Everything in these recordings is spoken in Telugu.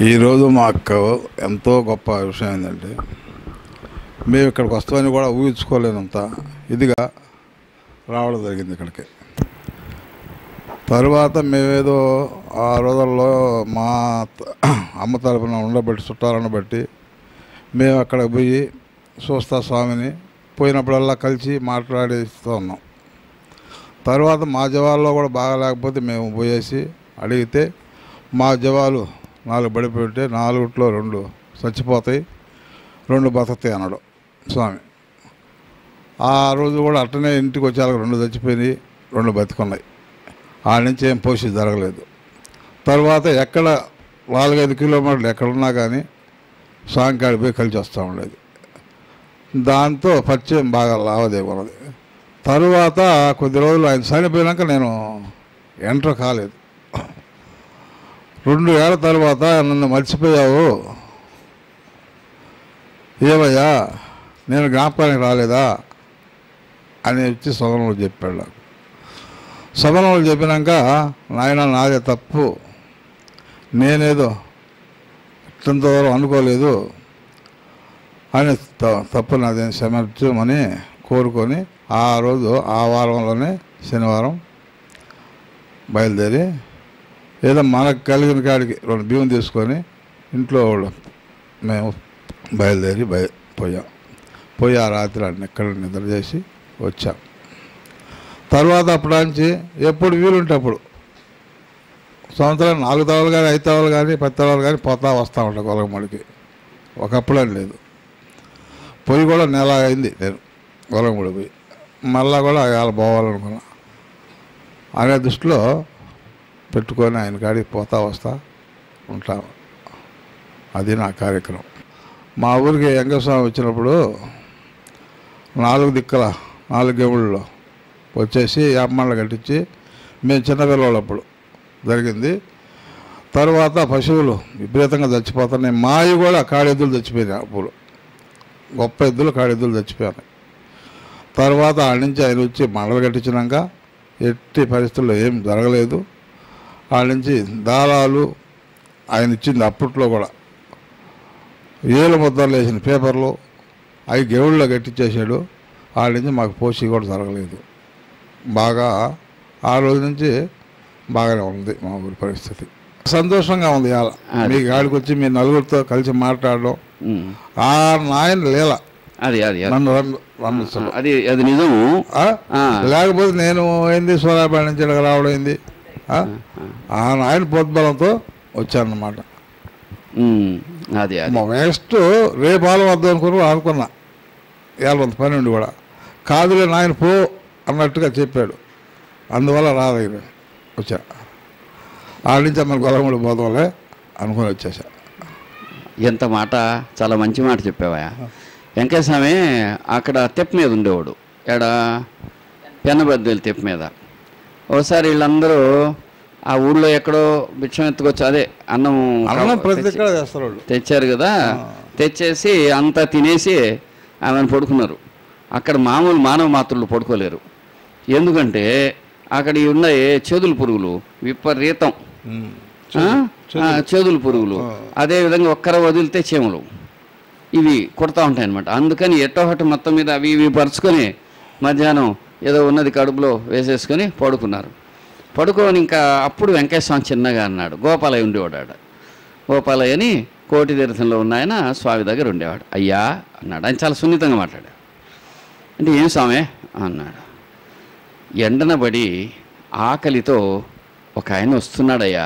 ఈరోజు మాకు ఎంతో గొప్ప విషయం ఏంటంటే మేము ఇక్కడికి వస్తామని కూడా ఊహించుకోలేనంత ఇదిగా రావడం జరిగింది ఇక్కడికి. తరువాత మేమేదో ఆ రోజుల్లో మా అమ్మ తరపున ఉండబట్టి చుట్టాలను బట్టి మేము అక్కడ పోయి చూస్తా స్వామిని పోయినప్పుడల్లా కలిసి మాట్లాడిస్తూ ఉన్నాం. తర్వాత మా జవాల్లో కూడా బాగా లేకపోతే మేము పోయేసి అడిగితే మా జవాలు 4 పడిపోతే 4లో 2 చచ్చిపోతాయి, 2 బతుకుతాయి అన్నాడు స్వామి. ఆ రోజు కూడా అట్టనే ఇంటికి వచ్చేళ్ళకి 2 చచ్చిపోయినాయి, 2 బతుకున్నాయి. ఆ నుంచి ఏం పోషి జరగలేదు. తర్వాత ఎక్కడ 4-5 కిలోమీటర్లు ఎక్కడున్నా కానీ స్వామి కాడికి పోయి కలిసి వస్తూ ఉండేది. దాంతో పరిచయం బాగా లావాదేవీ ఉన్నది. తరువాత కొద్ది రోజులు ఆయన చనిపోయినాక నేను ఎంటర్ కాలేదు. 2 ఏళ్ల తర్వాత నన్ను మర్చిపోయావు ఏమయ్యా, నేను జ్ఞాపకానికి రాలేదా అని వచ్చి సభలో చెప్పాడు నాకు. సభలో చెప్పినాక నాయన నాదే తప్పు, నేనేదో ఇంతవరకు అనుకోలేదు అని తప్పు నాదేం క్షమించమని కోరుకొని ఆ రోజు ఆ వారంలోనే శనివారం బయలుదేరి ఏదో మనకు కలిగిన కాడికి 2 బియ్యం తీసుకొని ఇంట్లో మేము బయలుదేరి పోయి ఆ రాత్రి ఎక్కడ నిద్ర చేసి వచ్చాం. తర్వాత అప్పటి నుంచి ఎప్పుడు వీలుంటే అప్పుడు సంవత్సరం 4 తరాలు కానీ 5 తరాలు కానీ 10 తరాలు కానీ వస్తూ ఉంటాం గొలగముడికి. ఒకప్పుడని లేదు. పోయి కూడా నెల అయింది నేను గొలగముడి పోయి. మళ్ళా కూడా అలా పోవాలనుకున్నా అనే దృష్టిలో పెట్టుకొని ఆయన కాడికి వస్తా ఉంటాను. అది నా కార్యక్రమం. మా ఊరికి వెంకటస్వామి వచ్చినప్పుడు 4 దిక్కుల 4 గెముళ్ళలో వచ్చేసి అమ్మళ్ళు కట్టించి మేము చిన్నపిల్లవాళ్ళప్పుడు జరిగింది. తర్వాత పశువులు విపరీతంగా చచ్చిపోతున్నాయి. మావి కూడా కాడెద్దులు చచ్చిపోయినాయి. అప్పుడు గొప్ప ఎద్దులు కాడెద్దులు చచ్చిపోయాయి. తర్వాత ఆడ నుంచి ఆయన వచ్చి మండలు కట్టించినాక ఎట్టి పరిస్థితుల్లో ఏం జరగలేదు. ఆడ నుంచి దారాలు ఆయన ఇచ్చింది అప్పట్లో కూడా ఏళ్ళ ముద్దలు వేసిన పేపర్లు అవి గెవుళ్ళలో కట్టించేసాడు. ఆడ నుంచి మాకు పోషి కూడా జరగలేదు. బాగా ఆ రోజు నుంచి బాగానే ఉంది మా ఊరి పరిస్థితి. సంతోషంగా ఉంది. ఇవాళ మీ గాడికి వచ్చి మీ నలుగురితో కలిసి మాట్లాడడం ఆ నాయన లీల నన్ను అది నిజము. లేకపోతే నేను ఏంది సోలాబాద్ నుంచి రావడం ఏంది, ఆ నాయన ప్రోద్బలంతో వచ్చానమాట. నెక్స్ట్ రేపు ఆలం వద్దాం అనుకున్నా. ఏళ్ళ పని ఉండి కూడా కాదులే నాయన పో అన్నట్టుగా చెప్పాడు. అందువల్ల రాదగిన వచ్చా. ఆడ నుంచి మన గొలగముడి పోదాంలే అనుకుని వచ్చేసా. ఎంత మాట, చాలా మంచి మాట చెప్పావా. వెంకటస్వామి అక్కడ తెప్ప మీద ఉండేవాడు. ఎక్కడ పెన్నబద్దెలు తెప్ప మీద. ఒకసారి వీళ్ళందరూ ఆ ఊళ్ళో ఎక్కడో భిక్షం ఎత్తుకొచ్చి అదే అన్నం తెచ్చారు కదా, తెచ్చేసి అంతా తినేసి ఆమెను పడుకున్నారు. అక్కడ మామూలు మానవ మాత్రులు పడుకోలేరు. ఎందుకంటే అక్కడ ఉన్నాయి చేదుల పురుగులు విపరీతం. చేదుల పురుగులు అదేవిధంగా ఒక్కర వదిలితే చీమలు ఇవి కొడతా ఉంటాయి అన్నమాట. అందుకని ఎట్టోహట్టు మొత్తం మీద అవి ఇవి పరుచుకొని మధ్యాహ్నం ఏదో ఉన్నది కడుపులో వేసేసుకొని పడుకున్నారు. పడుకొని ఇంకా అప్పుడు వెంకటస్వామి చిన్నగా అన్నాడు. గోపాలయ్య ఉండేవాడు ఆడ. గోపాలయ్య అని కోటి తీర్థంలో ఉన్న ఆయన స్వామి దగ్గర ఉండేవాడు. అయ్యా అన్నాడు. ఆయన చాలా సున్నితంగా మాట్లాడాడు. అంటే ఏం స్వామి అన్నాడు. ఎండనబడి ఆకలితో ఒక ఆయన వస్తున్నాడయ్యా.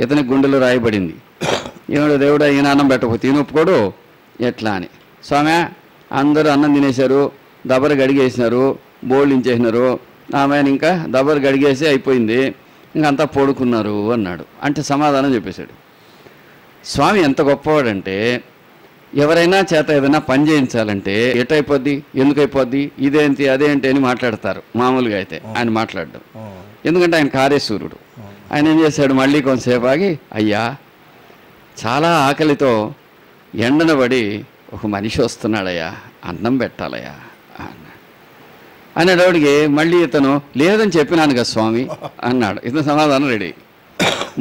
ఇతని గుండెలో రాయబడింది. ఏమో దేవుడా ఈయన అన్నం పెట్టకపోతే ఈయన ఒప్పుకోడు ఎట్లా అని. స్వామి అందరూ అన్నం తినేశారు, దబర గడిగేసినారు, బోళ్ళు ఇంచేసినారు. ఆమె ఇంకా దబర గడిగేసి అయిపోయింది, ఇంకంతా పడుకున్నారు అన్నాడు. అంటే సమాధానం చెప్పేశాడు. స్వామి ఎంత గొప్పవాడంటే ఎవరైనా చేత ఏదైనా పని చేయించాలంటే ఎటైపోద్ది, ఎందుకైపోద్ది, ఇదేంటి అదేంటి అని మాట్లాడతారు. మామూలుగా అయితే ఆయన మాట్లాడడం, ఎందుకంటే ఆయన కార్యసూర్యుడు. ఆయన ఏం చేశాడు, మళ్ళీ కొంతసేపు ఆగి అయ్యా చాలా ఆకలితో ఎండనబడి ఒక మనిషి వస్తున్నాడయ్యా, అన్నం పెట్టాలయ్యా అన్నాడు. అనేటోడికి మళ్ళీ ఇతను లేదని చెప్పినాను కదా స్వామి అన్నాడు. ఇతను సమాధానం రెడీ.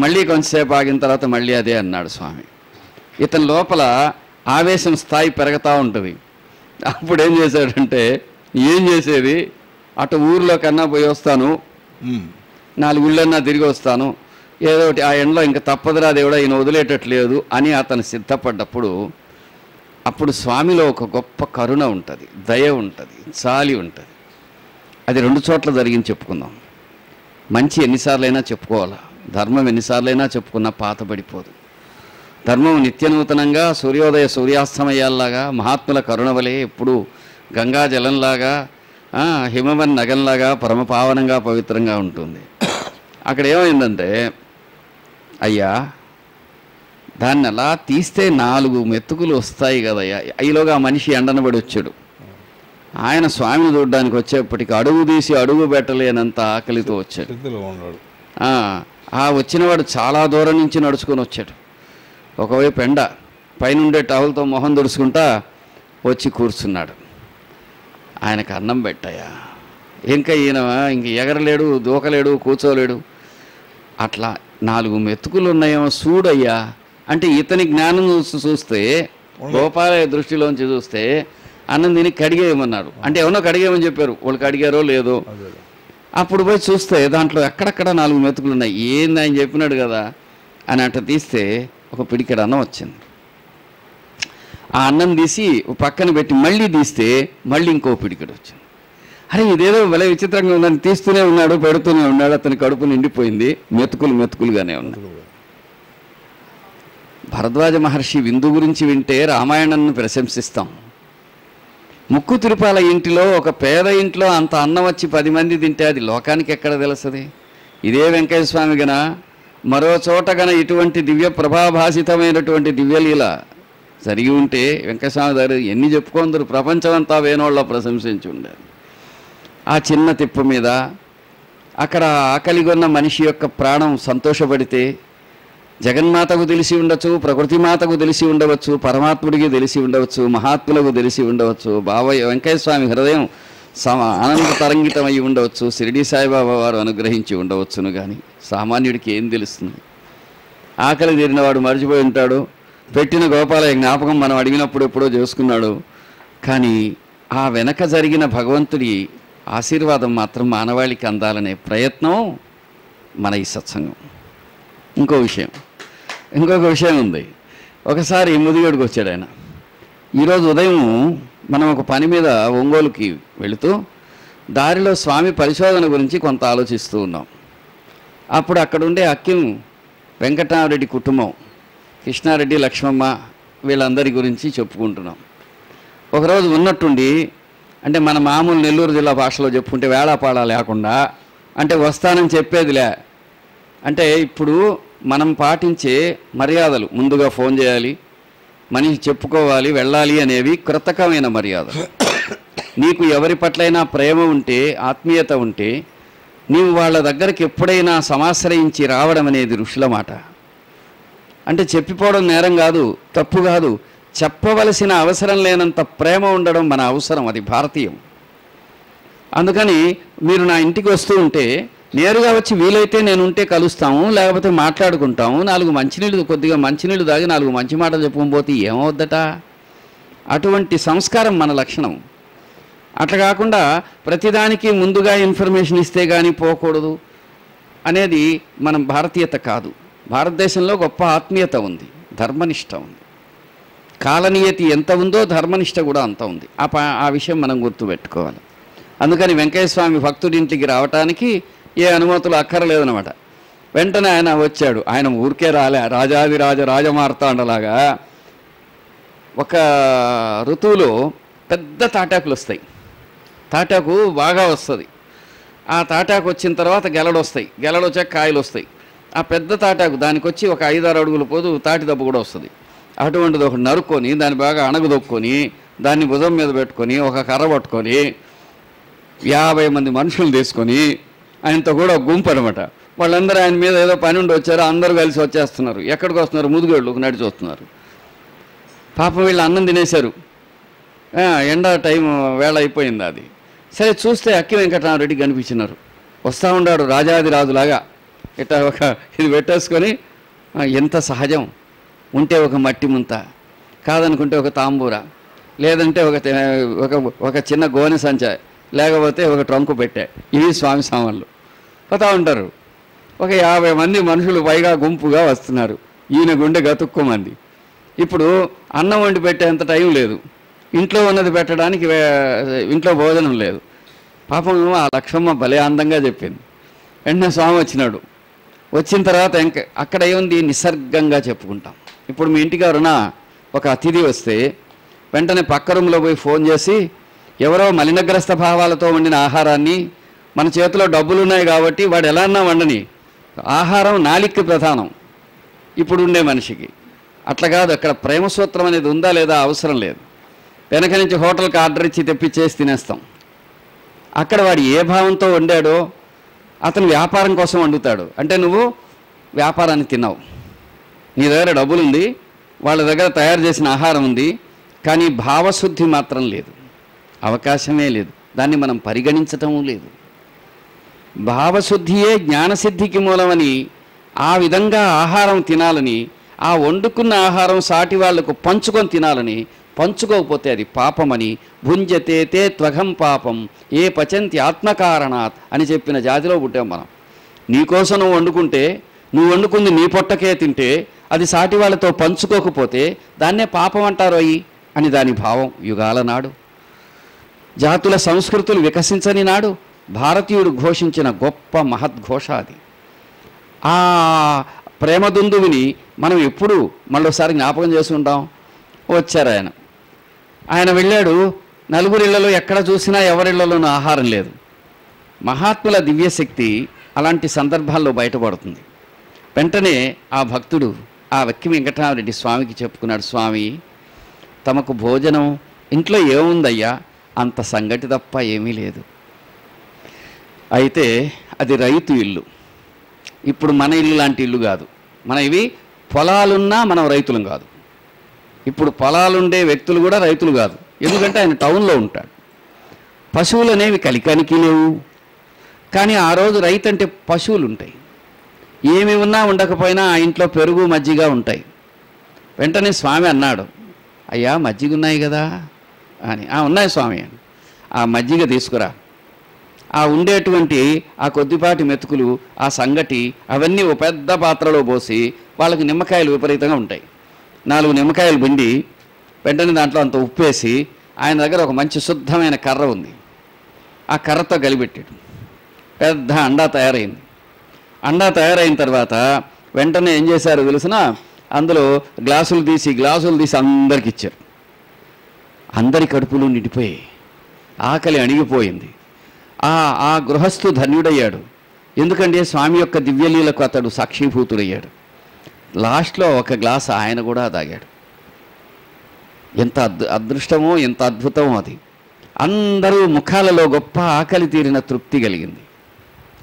మళ్ళీ కొంచెంసేపు ఆగిన తర్వాత మళ్ళీ అదే అన్నాడు స్వామి. ఇతని లోపల ఆవేశం స్థాయి పెరుగుతూ ఉంటుంది. అప్పుడు ఏం చేశాడంటే, ఏం చేసేది, అటు ఊర్లో కన్నా పోయి వస్తాను, 4 ఊళ్ళన్నా తిరిగి వస్తాను, ఏదో ఒకటి ఆ ఎండలో ఇంకా తప్పదురా దేవుడా ఈయన వదిలేటట్లేదు అని అతను సిద్ధపడ్డప్పుడు అప్పుడు స్వామిలో ఒక గొప్ప కరుణ ఉంటుంది, దయ ఉంటుంది, చాలి ఉంటుంది. అది 2 చోట్ల జరిగింది చెప్పుకుందాం. మంచి ఎన్నిసార్లైనా చెప్పుకోవాలా, ధర్మం ఎన్నిసార్లైనా చెప్పుకున్నా పాతబడిపోదు. ధర్మం నిత్యనూతనంగా సూర్యోదయ సూర్యాస్తమయాల్లాగా మహాత్ముల కరుణ వలె ఎప్పుడు గంగా జలంలాగా హిమవన్ నగంలాగా పరమపావనంగా పవిత్రంగా ఉంటుంది. అక్కడ ఏమైందంటే, అయ్యా దాన్ని అలా తీస్తే 4 మెతుకులు వస్తాయి కదయ్యా. ఈలోగా ఆ మనిషి ఎండనబడి వచ్చాడు. ఆయన స్వామిని చూడడానికి వచ్చేప్పటికి అడుగు తీసి అడుగు పెట్టలేనంత ఆకలితో వచ్చాడు. ఆ వచ్చినవాడు చాలా దూరం నుంచి నడుచుకొని వచ్చాడు. ఒకవైపు ఎండ, పైనుండే టవల్తో మొహం తుడుచుకుంటా వచ్చి కూర్చున్నాడు. ఆయనకు అన్నం పెట్టాయా, ఇంకా ఈయన ఇంక ఎగరలేడు, దూకలేడు, కూర్చోలేడు. అట్లా 4 మెతుకులు ఉన్నాయేమో చూడయ్యా అంటే ఇతని జ్ఞానం చూస్తే, గోపాలయ దృష్టిలోంచి చూస్తే అన్నం తిని కడిగేయమన్నారు. అంటే ఏమన్నా కడిగేయమని చెప్పారు, వాళ్ళు కడిగారో లేదో. అప్పుడు పోయి చూస్తే దాంట్లో ఎక్కడెక్కడ 4 మెతుకులు ఉన్నాయి. ఏంది ఆయన చెప్పినాడు కదా అని అట్ట తీస్తే ఒక పిడికెడు అన్నం వచ్చింది. ఆ అన్నం తీసి పక్కన పెట్టి మళ్ళీ తీస్తే మళ్ళీ ఇంకో పిడికెడు వచ్చింది. అరే ఇదేదో భలే విచిత్రంగా ఉందని తీస్తూనే ఉన్నాడు, పెడుతూనే ఉన్నాడు. అతని కడుపు నిండిపోయింది, మెతుకులుగానే ఉన్నాయి. భరద్వాజ మహర్షి విందు గురించి వింటే రామాయణాన్ని ప్రశంసిస్తాం. ముక్కు తిరుపాల ఇంటిలో ఒక పేద ఇంట్లో అంత అన్నం వచ్చి 10 మంది తింటే అది లోకానికి ఎక్కడ తెలుస్తుంది? ఇదే వెంకయ్య స్వామి గన మరో చోట గన ఇటువంటి దివ్య ప్రభాభాసితమైనటువంటి దివ్యలీల జరిగి ఉంటే వెంకటస్వామి గారు ఎన్ని చెప్పుకుందరు, ప్రపంచమంతా వేణోళ్ళ ప్రశంసించి ఉండారు. ఆ చిన్న తిప్పు మీద అక్కడ ఆకలిగొన్న మనిషి యొక్క ప్రాణం సంతోషపడితే జగన్మాతకు తెలిసి ఉండవచ్చు, ప్రకృతి మాతకు తెలిసి ఉండవచ్చు, పరమాత్ముడికి తెలిసి ఉండవచ్చు, మహాత్ములకు తెలిసి ఉండవచ్చు, బాబయ్య వెంకయ్య స్వామి హృదయం ఆనంద తరంగితమై ఉండవచ్చు, షిరిడి సాయిబాబా వారు అనుగ్రహించి ఉండవచ్చును. కానీ సామాన్యుడికి ఏం తెలుస్తుంది? ఆకలి తీరినవాడు మర్చిపోయి ఉంటాడు, పెట్టిన గోపాలయ జ్ఞాపకం మనం అడిగినప్పుడు ఎప్పుడో చేసుకున్నాడు. కానీ ఆ వెనక జరిగిన భగవంతుడి ఆశీర్వాదం మాత్రం మానవాళికి అందాలనే ప్రయత్నం మన ఈ సత్సంగం. ఇంకొక విషయం ఉంది. ఒకసారి ముదిగేడుకు వచ్చాడు ఆయన. ఈరోజు ఉదయం మనం ఒక పని మీద ఒంగోలుకి వెళుతూ దారిలో స్వామి పరిశోధన గురించి కొంత ఆలోచిస్తూ ఉన్నాం. అప్పుడు అక్కడుండే అక్కిం వెంకటరామరెడ్డి కుటుంబం, కృష్ణారెడ్డి, లక్ష్మమ్మ వీళ్ళందరి గురించి చెప్పుకుంటున్నాం. ఒకరోజు ఉన్నట్టుండి, అంటే మన మామూలు నెల్లూరు జిల్లా భాషలో చెప్పుకుంటే వేళాపాళా లేకుండా, అంటే వస్తానని చెప్పేదిలే, అంటే ఇప్పుడు మనం పాటించే మర్యాదలు, ముందుగా ఫోన్ చేయాలి, మనిషి చెప్పుకోవాలి, వెళ్ళాలి అనేవి కృతకమైన మర్యాదలు. నీకు ఎవరి పట్లైనా ప్రేమ ఉంటే, ఆత్మీయత ఉంటే, నీవు వాళ్ళ దగ్గరికి ఎప్పుడైనా సమాశ్రయించి రావడం అనేది ఋషుల మాట. అంటే చెప్పిపోవడం నేరం కాదు, తప్పు కాదు, చెప్పవలసిన అవసరం లేనంత ప్రేమ ఉండడం మన అవసరం, అది భారతీయం. అందుకని మీరు నా ఇంటికి వస్తూ ఉంటే నేరుగా వచ్చి వీలైతే నేను ఉంటే కలుస్తాము, లేకపోతే మాట్లాడుకుంటాము, 4 మంచినీళ్ళు, కొద్దిగా మంచినీళ్ళు తాగి 4 మంచి మాటలు చెప్పుకోకపోతే ఏమవుద్దట? అటువంటి సంస్కారం మన లక్షణం. అట్లా కాకుండా ప్రతిదానికి ముందుగా ఇన్ఫర్మేషన్ ఇస్తే కానీ పోకూడదు అనేది మనం భారతీయత కాదు. భారతదేశంలో గొప్ప ఆత్మీయత ఉంది, ధర్మనిష్ట ఉంది. కాలనీయతి ఎంత ఉందో ధర్మనిష్ట కూడా అంత ఉంది. ఆ విషయం మనం గుర్తుపెట్టుకోవాలి. అందుకని వెంకయ్య స్వామి భక్తుడింటికి రావటానికి ఏ అనుమతులు అక్కర్లేదనమాట. వెంటనే ఆయన వచ్చాడు. ఆయన ఊరికే రాలే, రాజాదిరాజ రాజమార్తాండలాగా. ఒక ఋతువులో పెద్ద తాటాకులు వస్తాయి, తాటాకు బాగా వస్తుంది. ఆ తాటాకు వచ్చిన తర్వాత గెలడు వస్తాయి, గెలడు వచ్చాక కాయలు వస్తాయి. ఆ పెద్ద తాటాకు దానికి వచ్చి ఒక 5-6 అడుగులు పోదు తాటి దెబ్బ కూడా వస్తుంది. అటువంటిది ఒకటి నరుక్కొని దాన్ని బాగా అణగదొక్కొని దాన్ని భుజం మీద పెట్టుకొని ఒక కర్ర పట్టుకొని 50 మంది మనుషులు తీసుకొని ఆయనతో కూడా ఒక గుంపు అనమాట. వాళ్ళందరూ ఆయన మీద ఏదో పని ఉండి వచ్చారు, అందరూ కలిసి వచ్చేస్తున్నారు. ఎక్కడికి వస్తున్నారు? ముదుగోళ్ళకు నడిచి వస్తున్నారు. పాపం వీళ్ళు అన్నం తినేశారు, ఎండ టైం వేళ అయిపోయింది. అది సరే చూస్తే అక్కి వెంకటరామరెడ్డి కనిపించినారు. వస్తూ ఉన్నాడు రాజాదిరాజులాగా, ఇట్లా ఇది పెట్టేసుకొని ఎంత సహజం. ఉంటే ఒక మట్టి ముంత, కాదనుకుంటే ఒక తాంబూర, లేదంటే ఒక చిన్న గోనె సంచ, లేకపోతే ఒక ట్రంకు పెట్టే. ఇవి స్వామి సామాన్లు. పోతా ఉంటారు. ఒక 50 మంది మనుషులు పైగా గుంపుగా వస్తున్నారు. ఈయన గుండె గతుక్కుమంది. ఇప్పుడు అన్నం వండి పెట్టేంత టైం లేదు, ఇంట్లో ఉన్నది పెట్టడానికి ఇంట్లో భోజనం లేదు. పాపం ఆ లక్ష్మమ్మ భలే అందంగా చెప్పింది. వెంటనే స్వామి వచ్చినాడు. వచ్చిన తర్వాత అక్కడ ఏముంది, నిసర్గంగా చెప్పుకుంటాం. ఇప్పుడు మీ ఇంటికి ఎవరైనా ఒక అతిథి వస్తే వెంటనే పక్క రూమ్లో పోయి ఫోన్ చేసి ఎవరో మలినగ్రస్త భావాలతో వండిన ఆహారాన్ని, మన చేతిలో డబ్బులు ఉన్నాయి కాబట్టి వాడు ఎలా అన్నా వండని, ఆహారం నాలిక్కి ప్రధానం ఇప్పుడు ఉండే మనిషికి. అట్లా కాదు, అక్కడ ప్రేమ సూత్రం అనేది ఉందా లేదా అవసరం లేదు. వెనక నుంచి హోటల్కి ఆర్డర్ ఇచ్చి తెప్పించేసి తినేస్తాం. అక్కడ వాడు ఏ భావంతో వండాడో అతను వ్యాపారం కోసం వండుతాడు. అంటే నువ్వు వ్యాపారాన్ని తిన్నావు, నీ దగ్గర డబ్బులుంది, వాళ్ళ దగ్గర తయారు చేసిన ఆహారం ఉంది, కానీ భావశుద్ధి మాత్రం లేదు, అవకాశమే లేదు, దాన్ని మనం పరిగణించటం లేదు. భావశుద్ధియే జ్ఞానసిద్ధికి మూలమని ఆ విధంగా ఆహారం తినాలని, ఆ వండుకున్న ఆహారం సాటి వాళ్లకు పంచుకొని తినాలని, పంచుకోకపోతే అది పాపమని, భుంజతే తే త్వగం పాపం ఏ పచంతి ఆత్మకారణాత్ అని చెప్పిన జాతిలో పుట్టాం మనం. నీకోసం నువ్వు వండుకుంటే, నువ్వు వండుకుంది నీ పొట్టకే తింటే, అది సాటి వాళ్ళతో పంచుకోకపోతే దాన్నే పాపం అంటారు అని దాని భావం. యుగాల నాడు జాతుల సంస్కృతులు వికసించని నాడు భారతీయుడు ఘోషించిన గొప్ప మహద్ఘోష అది. ఆ ప్రేమదుందువిని మనం ఎప్పుడు మళ్ళొకసారి జ్ఞాపకం చేసుకుంటాం. వచ్చారు ఆయన వెళ్ళాడు. నలుగురిళ్లలో ఎక్కడ చూసినా ఎవరిళ్లలోనూ ఆహారం లేదు. మహాత్ముల దివ్యశక్తి అలాంటి సందర్భాల్లో బయటపడుతుంది. వెంటనే ఆ భక్తుడు ఆ వక్కి వెంకటరామరెడ్డి స్వామికి చెప్పుకున్నాడు, స్వామి తమకు భోజనం ఇంట్లో ఏముందయ్యా, అంత సంగతి తప్ప ఏమీ లేదు. అయితే అది రైతు ఇల్లు, ఇప్పుడు మన ఇల్లు లాంటి ఇల్లు కాదు. మన ఇవి పొలాలున్నా మనం రైతులం కాదు. ఇప్పుడు పొలాలుండే వ్యక్తులు కూడా రైతులు కాదు, ఎందుకంటే ఆయన టౌన్లో ఉంటాడు. పశువులు అనేవి కలికానికి లేవు. కానీ ఆ రోజు రైతు అంటే పశువులు ఉంటాయి, ఏమి ఉన్నా ఉండకపోయినా ఆ ఇంట్లో పెరుగు మజ్జిగ ఉంటాయి. వెంటనే స్వామి అన్నాడు, అయ్యా మజ్జిగ ఉన్నాయి కదా అని. ఉన్నాయి స్వామి అని. ఆ మజ్జిగ తీసుకురా. ఆ ఉండేటువంటి ఆ కొద్దిపాటి మెతుకులు, ఆ సంగటి, అవన్నీ ఒక పెద్ద పాత్రలో పోసి, వాళ్ళకి నిమ్మకాయలు విపరీతంగా ఉంటాయి, 4 నిమ్మకాయలు పిండి వెంటనే దాంట్లో అంత ఉప్పేసి, ఆయన దగ్గర ఒక మంచి శుద్ధమైన కర్ర ఉంది, ఆ కర్రతో కలిపెట్టాడు. పెద్ద అండా తయారైంది. అండా తయారైన తర్వాత వెంటనే ఏం చేశారో తెలిసిన, అందులో గ్లాసులు తీసి అందరికి ఇచ్చారు. అందరి కడుపులు నిండిపోయాయి, ఆకలి అణిగిపోయింది. ఆ గృహస్థు ధన్యుడయ్యాడు. ఎందుకంటే స్వామి యొక్క దివ్యలీలకు అతడు సాక్షిభూతుడయ్యాడు. లాస్ట్లో ఒక గ్లాస్ ఆయన కూడా తాగాడు. ఎంత అదృష్టమో, ఎంత అద్భుతమో అది. అందరూ ముఖాలలో గొప్ప ఆకలి తీరిన తృప్తి కలిగింది.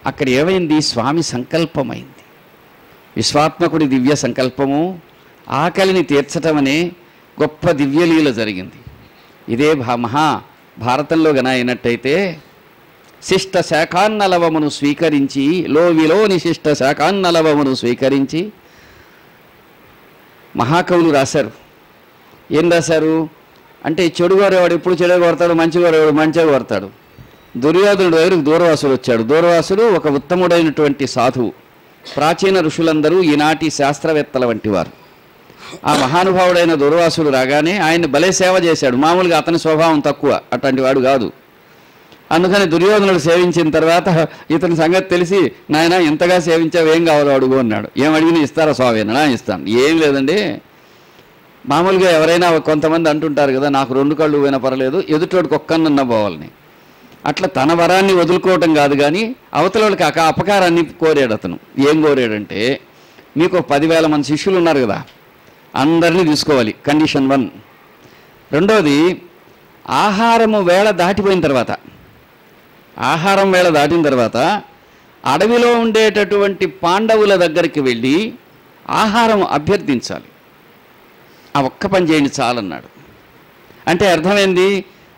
అక్కడ ఏమైంది, స్వామి సంకల్పమైంది. విశ్వాత్మకుడి దివ్య సంకల్పము ఆకలిని తీర్చటం అనే గొప్ప దివ్యలీల జరిగింది. ఇదే భారతంలో గన అయినట్టయితే శిష్ట శాఖాన్నలవమును స్వీకరించి, లోవిలోని శిష్ట శాఖాన్నలవమును స్వీకరించి మహాకవులు రాశారు. ఏం రాశారు అంటే, చెడుగోరేవాడు ఎప్పుడు చెడు కోరతాడు, మంచిగోరేవాడు మంచిగా కోరతాడు. దుర్యోధనుడు దగ్గరకు దూర్వాసుడు వచ్చాడు. దూర్వాసుడు ఒక ఉత్తముడైనటువంటి సాధువు. ప్రాచీన ఋషులందరూ ఈనాటి శాస్త్రవేత్తల వంటి వారు. ఆ మహానుభావుడైన దూర్వాసుడు రాగానే ఆయన్ని భలే సేవ చేశాడు. మామూలుగా అతని స్వభావం తక్కువ, అట్లాంటి వాడు కాదు. అందుకని దుర్యోధనుడు సేవించిన తర్వాత ఇతని సంగతి తెలిసి, నాయన ఇంతగా సేవించావు, ఏం కావాలో అడుగు అన్నాడు. ఏం అడిగినా ఇస్తారా స్వామి? ఇస్తాను. ఏం లేదండి, మామూలుగా ఎవరైనా కొంతమంది అంటుంటారు కదా, నాకు 2 కళ్ళు పోయినా పర్లేదు, ఎదుటోడికి ఒక్కన్న పోవాలని. అట్లా తన వరాన్ని వదులుకోవటం కాదు, కానీ అవతలకి అపకారాన్ని కోరాడు అతను. ఏం కోరాడంటే, మీకు 10,000 మంది శిష్యులు ఉన్నారు కదా, అందరినీ తీసుకోవాలి, కండిషన్ 1. రెండోది, ఆహారం వేళ దాటిన తర్వాత అడవిలో ఉండేటటువంటి పాండవుల దగ్గరికి వెళ్ళి ఆహారం అభ్యర్థించాలి. ఆ ఒక్క పని చేయండి చాలన్నాడు. అంటే అర్థమైంది,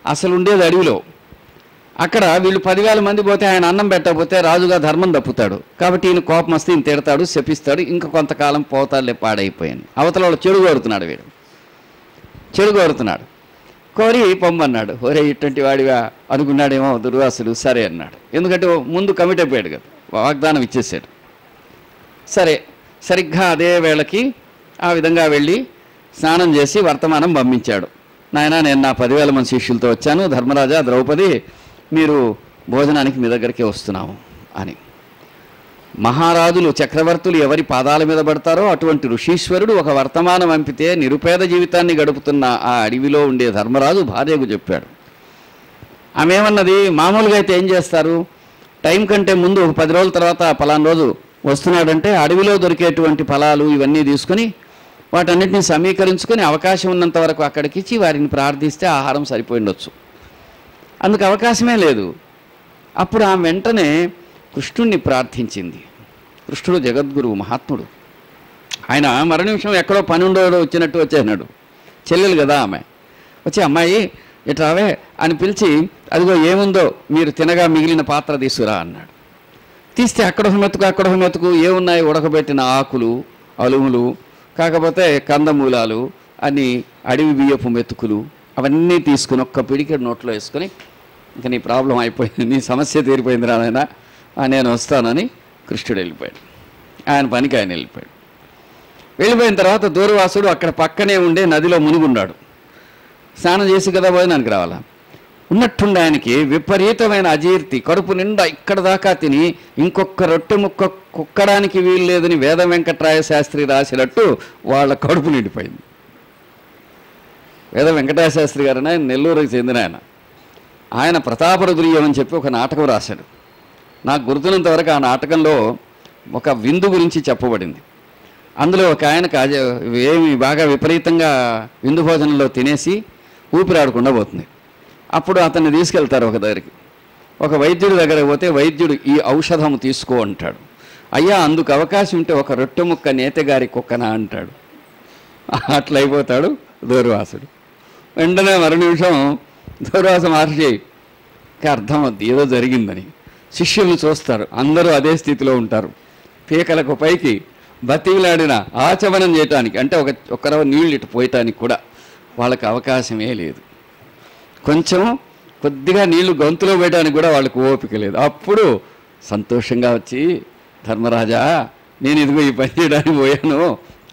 అసలు ఉండేది అడవిలో, అక్కడ వీళ్ళు 10,000 మంది పోతే ఆయన అన్నం పెట్టకపోతే రాజుగా ధర్మం తప్పుతాడు. కాబట్టి ఈయన కోపం వస్తే ఈయన తిడతాడు, శపిస్తాడు. ఇంకా కొంతకాలం పోతాడులే, పాడైపోయాను. అవతల వాడు చెడు కోరుతున్నాడు, వీడు చెడు కోరుతున్నాడు. కోరి పొమ్మన్నాడు. ఒరే ఇటువంటి వాడివా అనుకున్నాడేమో దుర్వాసుడు. సరే అన్నాడు. ఎందుకంటే ముందు కమిట్ అయిపోయాడు కదా, వాగ్దానం ఇచ్చేసాడు. సరే, సరిగ్గా అదే వేళకి ఆ విధంగా వెళ్ళి స్నానం చేసి వర్తమానం పంపించాడు. నాయన, నేను నా 10,000 మంది శిష్యులతో వచ్చాను. ధర్మరాజా, ద్రౌపది, మీరు భోజనానికి మీ దగ్గరికి వస్తున్నాము అని. మహారాజులు, చక్రవర్తులు ఎవరి పాదాల మీద పడతారో అటువంటి ఋషీశ్వరుడు ఒక వర్తమానం పంపితే నిరుపేద జీవితాన్ని గడుపుతున్న ఆ అడవిలో ఉండే ధర్మరాజు భార్యకు చెప్పాడు. ఆమె ఏమన్నది, మామూలుగా అయితే ఏం చేస్తారు, టైం కంటే ముందు ఒక 10 రోజుల తర్వాత పలానా రోజు వస్తున్నాడంటే అడవిలో దొరికేటువంటి ఫలాలు ఇవన్నీ తీసుకుని వాటన్నిటిని సమీకరించుకొని అవకాశం ఉన్నంత వరకు అక్కడికి ఇచ్చి వారిని ప్రార్థిస్తే ఆహారం సరిపోయిండొచ్చు. అందుకు అవకాశమే లేదు. అప్పుడు ఆమె వెంటనే కృష్ణుణ్ణి ప్రార్థించింది. కృష్ణుడు జగద్గురువు, మహాత్ముడు. ఆయన మరో నిమిషం ఎక్కడో పని ఉండో వచ్చినట్టు వచ్చేసినాడు. చెల్లెలు కదా ఆమె. వచ్చి, అమ్మాయి ఇట్లావే అని పిలిచి, అదిగో ఏముందో మీరు తినగా మిగిలిన పాత్ర తీసుకురా అన్నాడు. తీస్తే అక్కడ మెతుకు మెతుకు ఏమున్నాయి, ఉడకబెట్టిన ఆకులు, అలుములు, కాకపోతే కందమూలాలు, అన్ని అడవి బియ్యపు మెతుకులు, అవన్నీ తీసుకుని ఒక్క పిడికెడు నోట్లో వేసుకొని, ఇంకా నీ ప్రాబ్లం అయిపోయింది, నీ సమస్య తీరిపోయింది రానైనా, నేను వస్తానని కృష్ణుడు వెళ్ళిపోయాడు. ఆయన పనికి ఆయన వెళ్ళిపోయాడు. వెళ్ళిపోయిన తర్వాత దూర్వాసుడు అక్కడ పక్కనే ఉండే నదిలో మునిగున్నాడు. స్నానం చేసి కదా భోజనానికి రావాలా. ఉన్నట్టుండి ఆయనకి విపరీతమైన అజీర్తి, కడుపు నిండా ఇక్కడ దాకా తిని ఇంకొక రొట్టె ముక్క కుక్కడానికి వీలు లేదని వేద వెంకటరాయ శాస్త్రి రాసినట్టు వాళ్ళ కడుపు నిండిపోయింది. వేద వెంకటరాయ శాస్త్రి గారని ఆయన నెల్లూరుకి చెందిన ఆయన ప్రతాపరుద్రీయం అని చెప్పి ఒక నాటకం రాశాడు. నాకు గుర్తున్నంతవరకు ఆ నాటకంలో ఒక విందు గురించి చెప్పబడింది. అందులో ఒక ఆయనకు ఏమి బాగా విపరీతంగా విందు భోజనంలో తినేసి ఊపిరాడకుండా పోతుంది. అప్పుడు అతన్ని తీసుకెళ్తారు ఒక దగ్గరికి. ఒక వైద్యుడి దగ్గరకు పోతే వైద్యుడు ఈ ఔషధం తీసుకో అంటాడు. అయ్యా, అందుకు అవకాశం ఉంటే ఒక రొట్టె ముక్క నేతగారి కుక్కనా అంటాడు. అట్లయిపోతాడు దూర్వాసుడు. వెంటనే మరో నిమిషం దూర్వాస మహర్షికి అర్థం అవుద్ది ఏదో జరిగిందని. శిష్యులను చూస్తారు, అందరూ అదే స్థితిలో ఉంటారు. పీకలకు పైకి బతిలాడిన ఆచమనం చేయటానికి, అంటే ఒక నీళ్ళు ఇటు పోయటానికి కూడా వాళ్ళకి అవకాశమే లేదు. కొంచెం కొద్దిగా నీళ్లు గొంతులో పెట్టడానికి కూడా వాళ్ళకు ఓపిక లేదు. అప్పుడు సంతోషంగా వచ్చి, ధర్మరాజా, నేను ఇదిగో ఈ పని చేయడానికి పోయాను,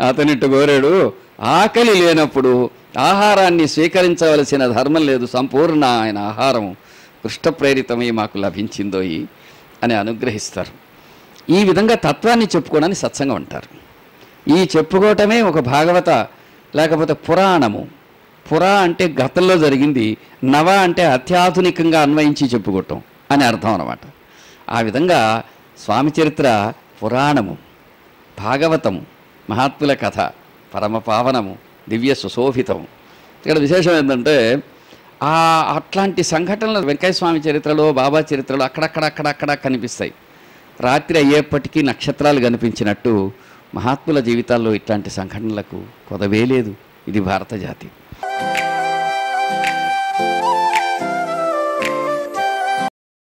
అతనిట్టు కోరాడు. ఆకలి లేనప్పుడు ఆహారాన్ని స్వీకరించవలసిన ధర్మం లేదు, సంపూర్ణ ఆయన ఆహారం కృష్ణ ప్రేరితమై మాకు లభించిందోయి అని అనుగ్రహిస్తారు. ఈ విధంగా తత్వాన్ని చెప్పుకోవడానికి సత్సంగం అంటారు. ఈ చెప్పుకోవటమే ఒక భాగవత లేకపోతే పురాణము. పురా అంటే గతంలో జరిగింది, నవ అంటే అత్యాధునికంగా అన్వయించి చెప్పుకోవటం అని అర్థం అన్నమాట. ఆ విధంగా స్వామి చరిత్ర పురాణము, భాగవతము, మహాత్ముల కథ, పరమ పావనము, దివ్య సుశోభితము. ఇక్కడ విశేషం ఏంటంటే అట్లాంటి సంఘటనలు వెంకయ్య స్వామి చరిత్రలో, బాబా చరిత్రలో అక్కడక్కడ కనిపిస్తాయి. రాత్రి అయ్యేప్పటికీ నక్షత్రాలు కనిపించినట్టు మహాత్ముల జీవితాల్లో ఇట్లాంటి సంఘటనలకు కొదవే లేదు. ఇది భారత జాతి.